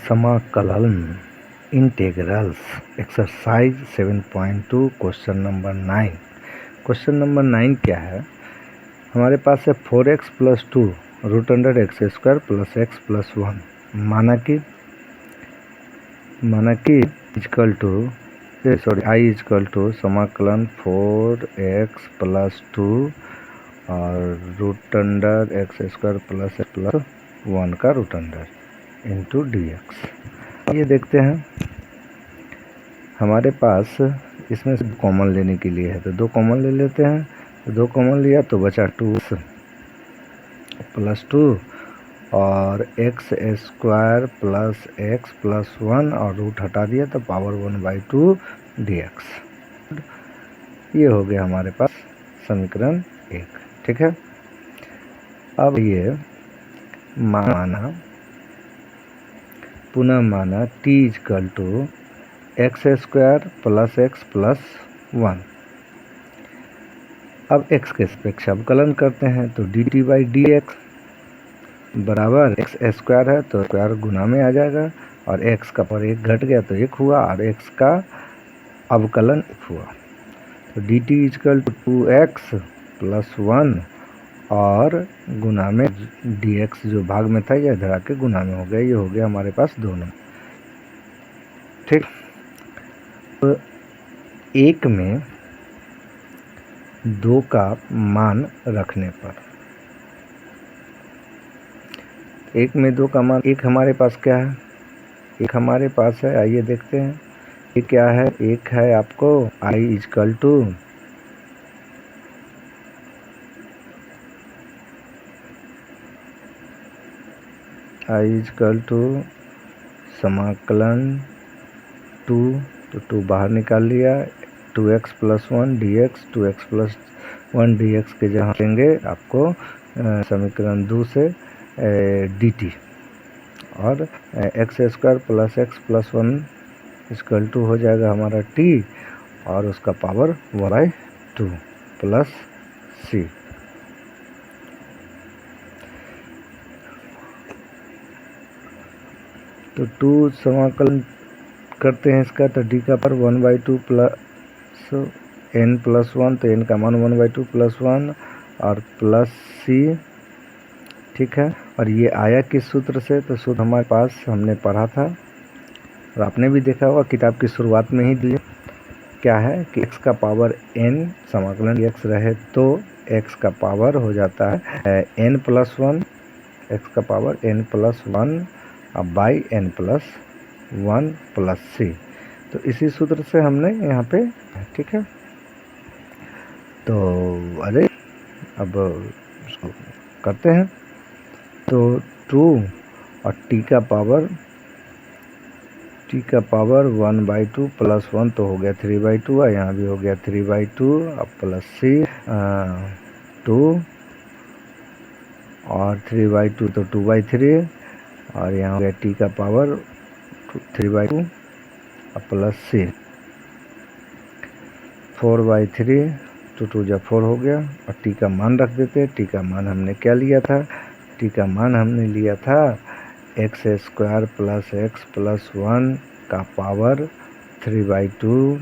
समाकलन integrals exercise 7.2 question number 9। Question number 9 क्या है? हमारे पास है 4x + 2 √x² + x + 1 माना कि i = समाकलन 4x + 2 और √x² + x + 1 का √, इंटू dx। ये देखते हैं हमारे पास इसमें से कॉमन लेने के लिए है, तो 2 कॉमन ले लेते हैं। तो 2 कॉमन लिया तो बचा 2 + 2 और x² + x + 1 और रूट हटा दिया तो पावर 1/2 dx। ये हो गया हमारे पास समीकरण 1। ठीक है, अब ये पुनः माना t = x² + x + 1। अब x के सापेक्ष अवकलन करते हैं तो dt/dx बराबर x² है तो स्क्वायर गुना में आ जाएगा और x का पर 1 घट गया तो 1 हुआ और x का अवकलन 1 हुआ। तो dt = 2x + 1 और गुना में dx जो भाग में था यह इधर आके गुना में हो गया। ये हो गया हमारे पास दोनों। ठीक, तो 1 में 2 का मान रखने पर 1 में 2 का मान, एक हमारे पास क्या है? एक हमारे पास है, आइए देखते हैं ये क्या है। एक है आपको i = समाकलन 2, तो 2 बाहर निकाल लिया, 2x + 1 dx, 2x + 1 dx के जहाँ लेंगे आपको समीकरण 2 से dt और x² + x + 1 = हो जाएगा हमारा t और उसका पावर 1/2 + c। तो 2 समाकलन करते हैं इसका, तो d का पर 1/2 + n + 1, तो n का मान 1/2 + 1 और प्लस c। ठीक है, और ये आया किस सूत्र से? तो सूत्र हमारे पास हमने पढ़ा था और आपने भी देखा होगा, किताब की शुरुआत में ही दिया। क्या है कि x का पावर n समाकलन x रहे तो x का पावर हो जाता है n + 1, x का power n + 1 by n + 1 + c। तो इसी सूत्र से हमने यहाँ पे, ठीक है, तो अरे अब उसको करते हैं। तो 2 और t का पावर 1/2 + 1 तो हो गया 3/2 और यहाँ भी हो गया 3/2 अब प्लस c 2 और 3/2 तो 2/3 और यहाँ हो गया t का पावर 3/2 प्लस c 4/3, 2 2 जा 4 हो गया और t का मान रख देते हैं। t का मान हमने क्या लिया था? t का मान हमने लिया था x² + x + 1 का पावर 3/2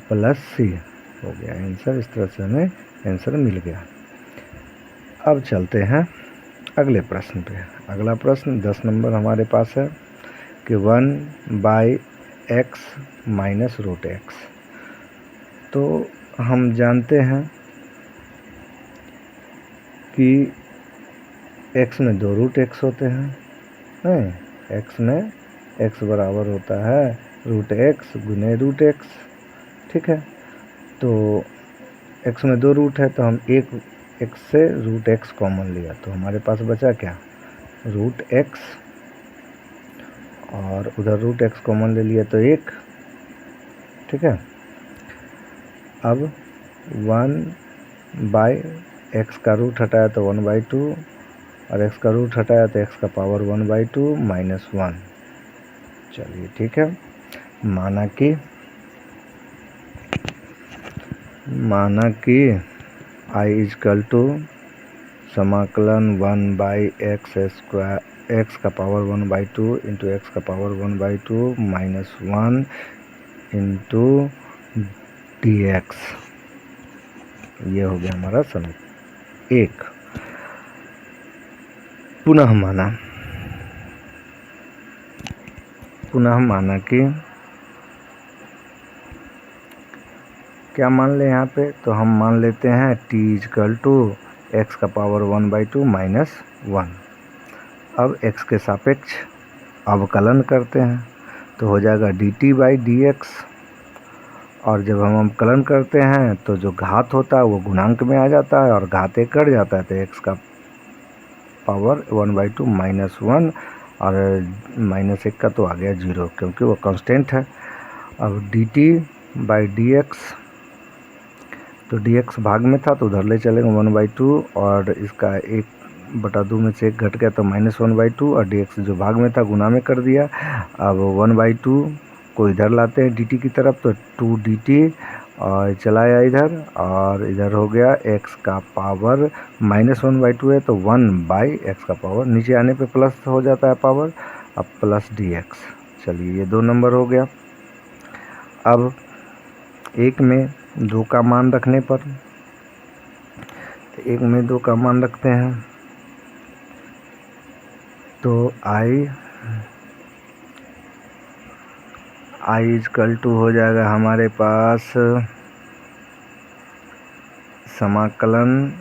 प्लस c हो गया आंसर। इस तरह से हमें आंसर मिल गया। अब चलते हैं अगले प्रश्न पे। अगला प्रश्न 10 नंबर हमारे पास है कि 1/x - √x। तो हम जानते हैं कि x में 2 √x होते हैं, x में x बराबर होता है √x गुने √x। ठीक है, तो x में 2 रूट है तो हम एक x से √x कॉमन लिया तो हमारे पास बचा क्या? √x और उधर √x कॉमन ले लिया तो 1। ठीक है, अब 1/x का रूट हटाया तो 1/2 और x का रूट हटाया तो x का पावर 1/2 - 1। चलिए ठीक है, माना कि i = समाकलन 1/x² एक्स का पावर 1/2 इंटू एक्स का पावर 1/2 माइनस 1 इंटू dx। ये हो गया हमारा समीकरण 1। पुनः माना कि क्या मान ले यहाँ पे, तो हम मान लेते हैं t इजकल टू एक्स का पावर 1/2 माइनस 1। अब x के सापेक्ष अवकलन करते हैं तो हो जाएगा dt/dx, और जब हम अवकलन करते हैं तो जो घात होता है वो गुणांक में आ जाता है और घात एक कट जाता है, तो x का पावर 1/2 माइनस 1 और माइनस 1 का तो आ गया 0 क्योंकि वो कांस्टेंट है। अब dt/dx, तो dx भाग में था तो उधर ले चलेंगे 1/2 और इसका 1/2 में से 1 घट गया तो -1/2 और dx जो भाग में था गुना में कर दिया। अब 1/2 को इधर लाते हैं dt की तरफ तो 2 dt और चलाया इधर, और इधर हो गया x का पावर -1/2 है तो 1/x का पावर, नीचे आने पे प्लस हो जाता है पावर, अब प्लस dx। चलिए ये 2 नंबर हो गया। अब 1 में 2 का मान रखने पर, 1 में 2 का मान रखते हैं तो i इजकल टू हो जाएगा हमारे पास समाकलन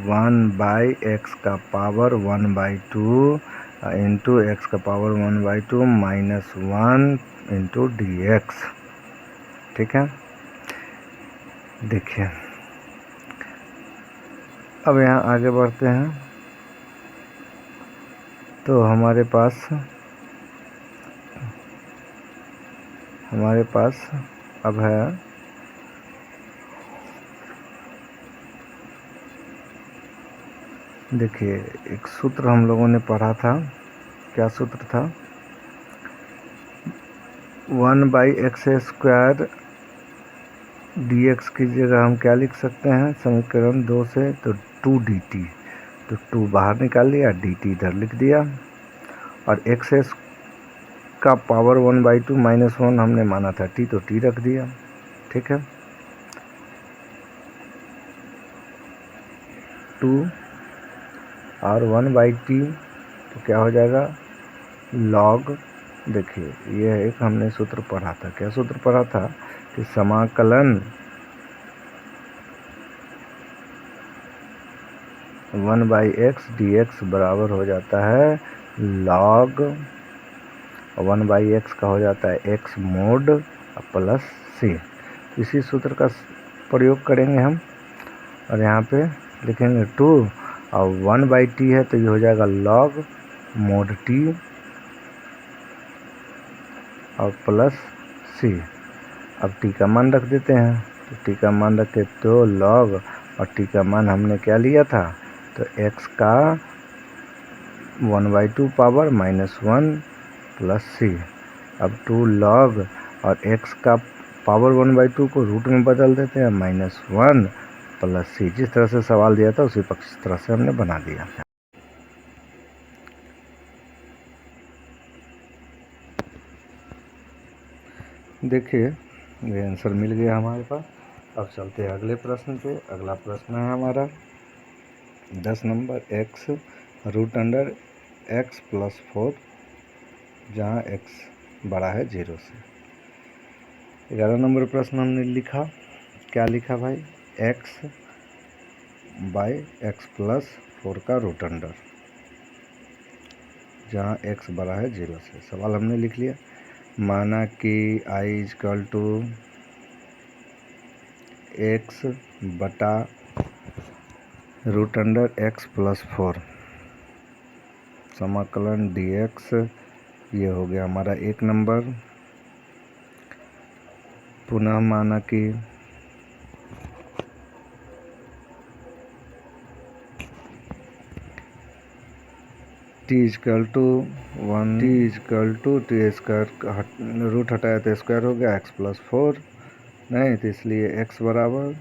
1/x का पावर 1/2 इंटू एक्स का पावर 1/2 माइनस 1 इंटू dx। ठीक है, देखिए अब यहाँ आगे बढ़ते हैं तो हमारे पास अब है देखिए एक सूत्र हम लोगों ने पढ़ा था, क्या सूत्र था, 1/x² dx की जगह हम क्या लिख सकते हैं समीकरण 2 से, तो 2 dt, तो 2 बाहर निकाल लिया, dt इधर लिख दिया, और x का पावर 1/2 माइनस 1 हमने माना था t, तो t रख दिया। ठीक है, 2 और 1/t तो क्या हो जाएगा log। देखिए ये एक हमने सूत्र पढ़ा था, क्या सूत्र पढ़ा था कि समाकलन 1/x dx बराबर हो जाता है log 1/x का हो जाता है x mod प्लस c। इसी सूत्र का प्रयोग करेंगे हम, और यहाँ पे लिखेंगे 2 और 1/t है तो ये हो जाएगा log mod t और प्लस c। अब t का मान रख देते हैं, तो t का मान रखे तो log, और t का मान हमने क्या लिया था, तो x का 1/2 पावर -1 प्लस c। अब 2 log और x का पावर 1/2 को रूट में बदल देते हैं -1 प्लस c। जिस तरह से सवाल दिया था उसी तरह से हमने बना दिया। देखिए ये आंसर मिल गया हमारे पास। अब चलते हैं अगले प्रश्न पे। अगला प्रश्न है हमारा 10 नंबर, x √x + 4 जहाँ x बड़ा है 0 से। 11 नंबर प्रश्न हमने लिखा, क्या लिखा भाई, x/x + 4 का √, जहाँ x बड़ा है 0 से। सवाल हमने लिख लिया। माना कि i इजकल टू x बटा √x + 4 समाकलन dx, ये हो गया हमारा 1 नंबर। पुनः माना कि t equal to 1, t equal to t², root हटाया तो स्क्वायर हो गया, x + 4 नहीं तो इसलिए x बराबर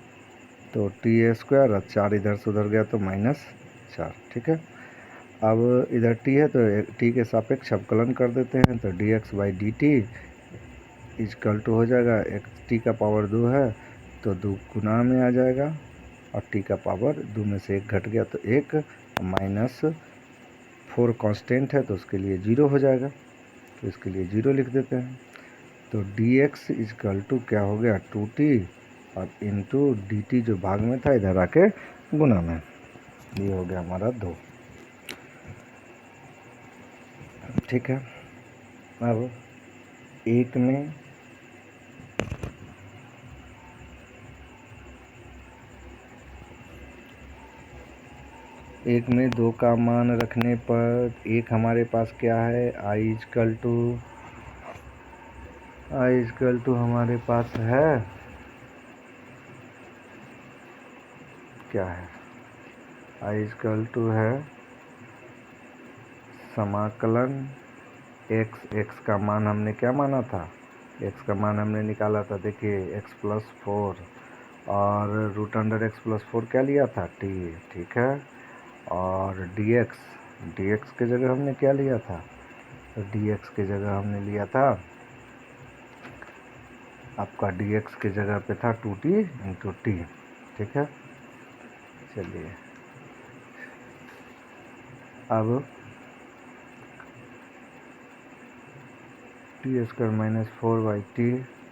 तो t² और 4 इधर से उधर गया तो -4। ठीक है, अब इधर टी है तो टी के सापेक्ष अवकलन कर देते हैं, तो D X by D T equal to हो जाएगा, एक टी का पावर 2 है तो 2 गुना में आ जाएगा, और टी का पावर 2 में से 1 घट गया तो 1, -4 कांस्टेंट है तो उसके लिए 0 हो जाएगा, तो इसके लिए 0 लिख देते हैं। तो डी एक्स इजकल टू क्या हो गया 2t, और इंटू डी टी जो भाग में था इधर आके गुना में, ये हो गया हमारा 2। ठीक है, अब एक में 2 का मान रखने पर एक हमारे पास क्या है, आई इजकल टू हमारे पास है क्या है, आई इजकल टू है समाकलन x का मान हमने क्या माना था, x का मान हमने निकाला था, देखिए x+4 और √x+4 क्या लिया था t, ठीक है, और dx के जगह हमने क्या लिया था, तो dx के जगह हमने लिया था, आपका dx के जगह पे था 2t इंटू टी, ठीक है। चलिए अब t² - 4/t,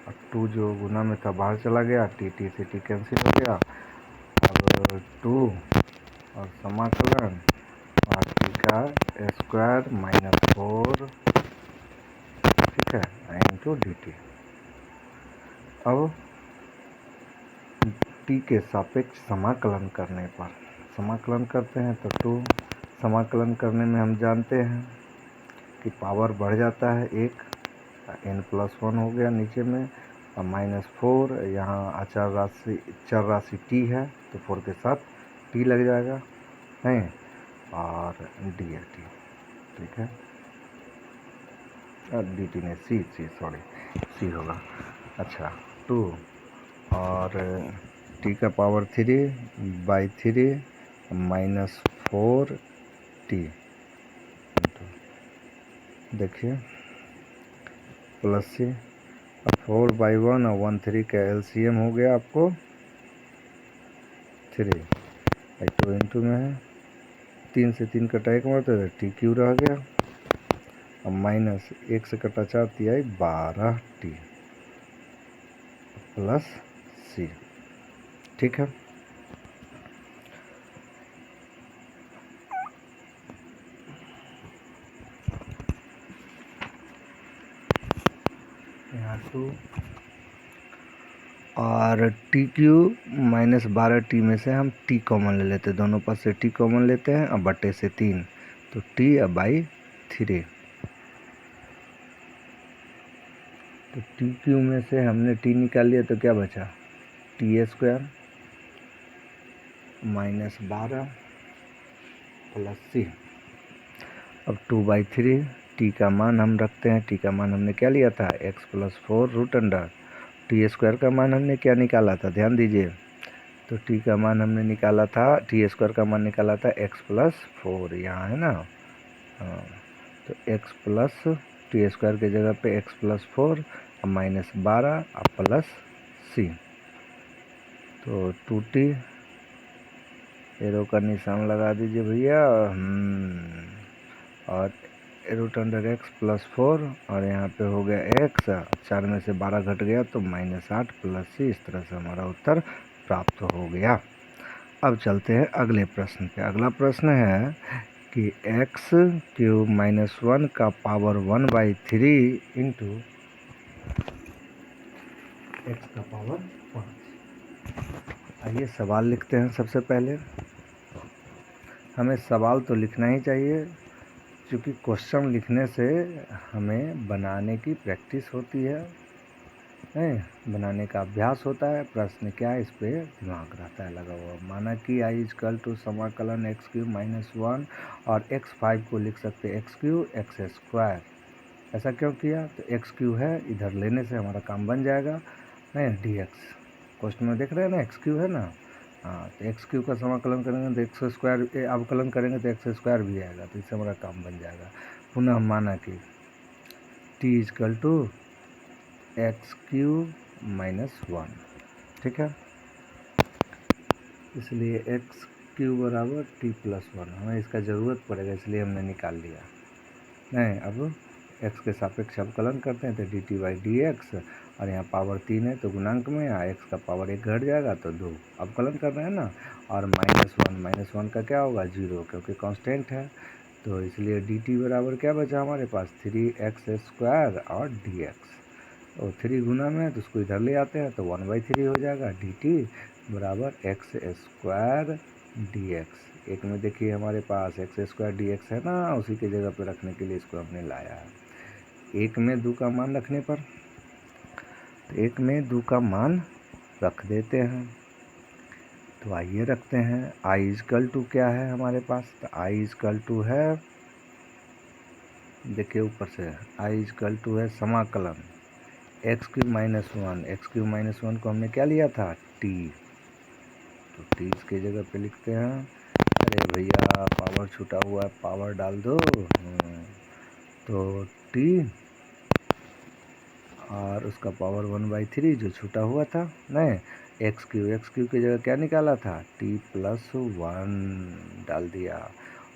और 2 जो गुना में था बाहर चला गया, टी से टी कैंसिल हो गया, अब 2 और समाकलन और टी का स्क्वायर -4, ठीक है, इंटू डी टी। अब टी के सापेक्ष समाकलन करने पर समाकलन करते हैं तो 2 समाकलन करने में हम जानते हैं कि पावर बढ़ जाता है 1, n+1 हो गया नीचे में, और -4 यहाँ चर राशि t है तो 4 के साथ t लग जाएगा है, और डी है टी, ठीक है, और डी टी ने सी होगा। अच्छा 2 और टी का पावर 3/3 -4t, देखिए प्लस सी, 4/1 और 1/3 का एलसीएम हो गया आपको 3, 2 इंटू में है, 3 से 3 कटा 1 मारते तो टी क्यू रह गया, और -1 से कटा 4 तिहाई 12t प्लस सी, ठीक है। यहाँ 2 और टी क्यू -12t में से हम टी कॉमन ले लेते हैं, दोनों पास से टी कॉमन लेते हैं, और बटे से 3 तो t/3, तो टी क्यू में से हमने टी निकाल लिया तो क्या बचा, t² -12 प्लस सी, अब 2/3 टी का मान हम रखते हैं, टी का मान हमने क्या लिया था x+4 √t² का मान हमने क्या निकाला था, ध्यान दीजिए, तो टी का मान हमने निकाला था, t² का मान निकाला था x+4, यहाँ है ना, हाँ, तो x+t² के जगह पे x+4 -12 और प्लस सी, तो 2t, एरो का निशान लगा दीजिए भैया, और √x+4 और यहाँ पे हो गया x, 4 में से 12 घट गया तो -8 प्लस सी, इस तरह से हमारा उत्तर प्राप्त हो गया। अब चलते हैं अगले प्रश्न पे। अगला प्रश्न है कि x³ - 1 का पावर 1/3 इंटू x का पावर 5। आइए सवाल लिखते हैं। सबसे पहले हमें सवाल तो लिखना ही चाहिए, क्योंकि क्वेश्चन लिखने से हमें बनाने की प्रैक्टिस होती है, बनाने का अभ्यास होता है। प्रश्न क्या है, इस पे दिमाग रहता है लगा हुआ। माना कि i इजकल टू समाकलन x³ - 1 और x5 को लिख सकते x³ x²। ऐसा क्यों किया, तो x³ है, इधर लेने से हमारा काम बन जाएगा, नहीं dx। क्वेश्चन में देख रहे हैं ना x³ है ना, हाँ, तो एक्स क्यूब का समाकलन करेंगे तो एक्स स्क्वायर अवकलन करेंगे तो एक्स स्क्वायर भी आएगा, तो इससे हमारा काम बन जाएगा। पुनः माना कि T equal to X cube minus one, ठीक है। इसलिए एक्स क्यूब बराबर टी प्लस वन, हमें इसका ज़रूरत पड़ेगा इसलिए हमने निकाल लिया। नहीं, अब एक्स के सापेक्ष अवकलन करते हैं तो D T by D x, और यहाँ पावर 3 है तो गुणांक में यहाँ एक्स का पावर 1 घट जाएगा तो 2 अवकलन कर रहे हैं ना। और माइनस वन का क्या होगा 0, क्योंकि कांस्टेंट है। तो इसलिए डी टी बराबर क्या बचा हमारे पास 3x² और डी एक्स, और 3 गुना में है तो उसको इधर ले आते हैं तो 1/3 हो जाएगा। डी टी बराबर x² डी एक्स। एक में देखिए हमारे पास x² dx है ना, उसी के जगह पे रखने के लिए इसको हमने लाया है। एक में 2 का मान रखने पर, तो एक में 2 का मान रख देते हैं। तो आइए रखते हैं। i इजकल टू क्या है हमारे पास, तो i इजकल टू है, देखिए ऊपर से i इजकल टू है समाकलन एक्स क्यूब माइनस वन को हमने क्या लिया था t, तो t इसके जगह पे लिखते हैं। अरे भैया पावर छूटा हुआ है, पावर डाल दो। तो t और उसका पावर 1/3 जो छूटा हुआ था, नहीं एक्स क्यूब की जगह क्या निकाला था t प्लस 1 डाल दिया,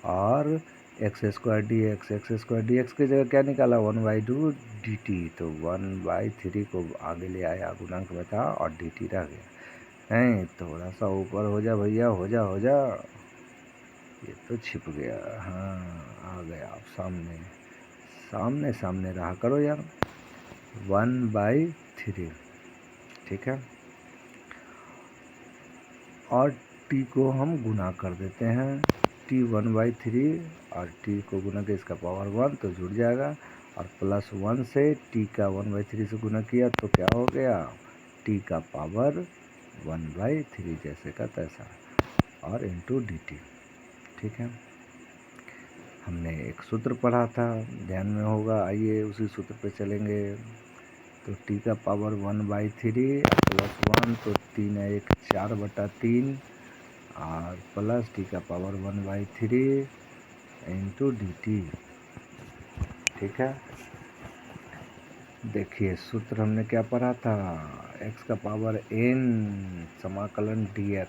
और x² dx की जगह क्या निकाला 1/2 dt, तो 1/3 को आगे ले आया, गुणांक में था और dt रह गया। नहीं, थोड़ा सा ऊपर हो जा भैया, हो जा, ये तो छिप गया। हाँ, आ गया आप सामने रहा करो यार। 1/3, ठीक है। और t को हम गुना कर देते हैं, t 1/3 और t को गुना के इसका पावर 1 तो जुड़ जाएगा, और प्लस 1 से t का 1/3 से गुना किया तो क्या हो गया t का पावर 1/3 जैसे का तैसा, और इंटू डी टी, ठीक है। हमने एक सूत्र पढ़ा था, ध्यान में होगा, आइए उसी सूत्र पे चलेंगे। तो t का पावर 1/3 प्लस 1, तो 3 है 1 4/3, और प्लस t का पावर 1/3 इंटू डी टी, ठीक है। देखिए सूत्र हमने क्या पढ़ा था, x का पावर n समाकलन dx,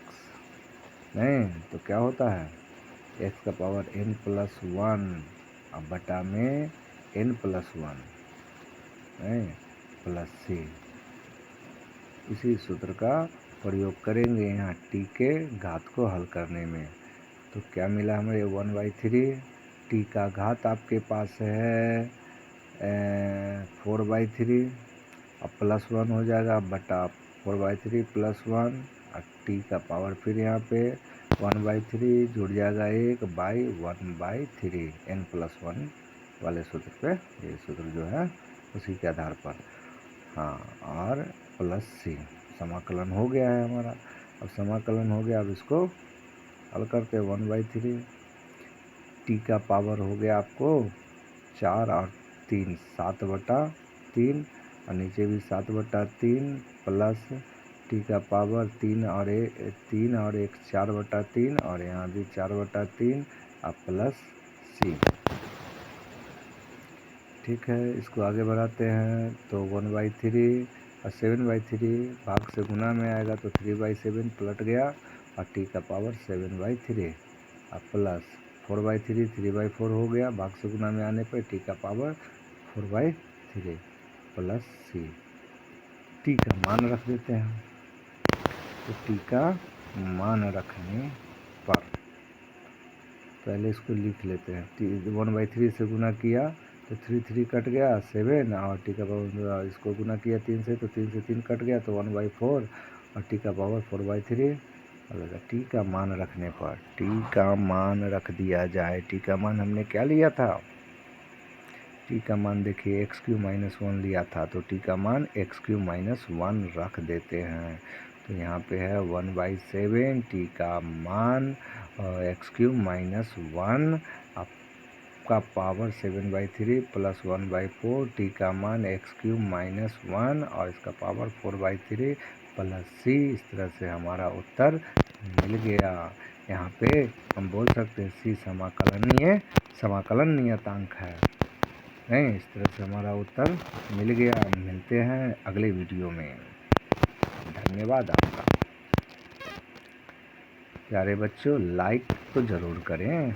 नहीं तो क्या होता है x का पावर n प्लस 1 अब बटा में n प्लस 1 प्लस c। इसी सूत्र का प्रयोग करेंगे यहाँ t के घात को हल करने में। तो क्या मिला हमें 1/3, t का घात आपके पास है 4/3, अब प्लस 1 हो जाएगा बटा 4/3 प्लस 1, और t का पावर फिर यहाँ पे 1/3 जुड़ जाएगा 1/1/3 n प्लस 1 वाले सूत्र पे, ये सूत्र जो है उसी के आधार पर। हाँ, और प्लस c, समाकलन हो गया है हमारा। अब समाकलन हो गया, अब इसको हल करते 1/3, t का पावर हो गया आपको 4 और 3 7/3, और नीचे भी 7/3 प्लस t का पावर 3 और 1 4/3, और यहाँ भी 4/3 और प्लस c, ठीक है। इसको आगे बढ़ाते हैं तो 1/3 और 7/3 भाग से गुना में आएगा तो 3/7 पलट गया, और t का पावर 7/3 और प्लस 4/3 3/4 हो गया, भाग से गुना में आने पर t का पावर 4/3 प्लस c। t का मान रख देते हैं, तो t का मान रखने पर पहले इसको लिख लेते हैं। 1/3 से गुना किया तो 3 कट गया 7, और t का पावर इसको गुना किया 3 से तो 3 से 3 कट गया तो 1/4, और t का पावर 4/3। और t का मान रखने पर t का मान रख दिया जाए। t का मान हमने क्या लिया था, t का मान देखिए x³ - 1 लिया था, तो t का मान x³ - 1 रख देते हैं। तो यहाँ पे है 1/7 t का मान, और x³ - 1 आपका पावर 7/3 प्लस 1/4, t का मान x³ - 1 और इसका पावर 4/3 प्लस सी। इस तरह से हमारा उत्तर मिल गया। यहाँ पे हम बोल सकते हैं सी समाकलन नियतांक है। नहीं, इस तरह से हमारा उत्तर मिल गया। मिलते हैं अगले वीडियो में। धन्यवाद आपका। प्यारे बच्चों, लाइक तो ज़रूर करें।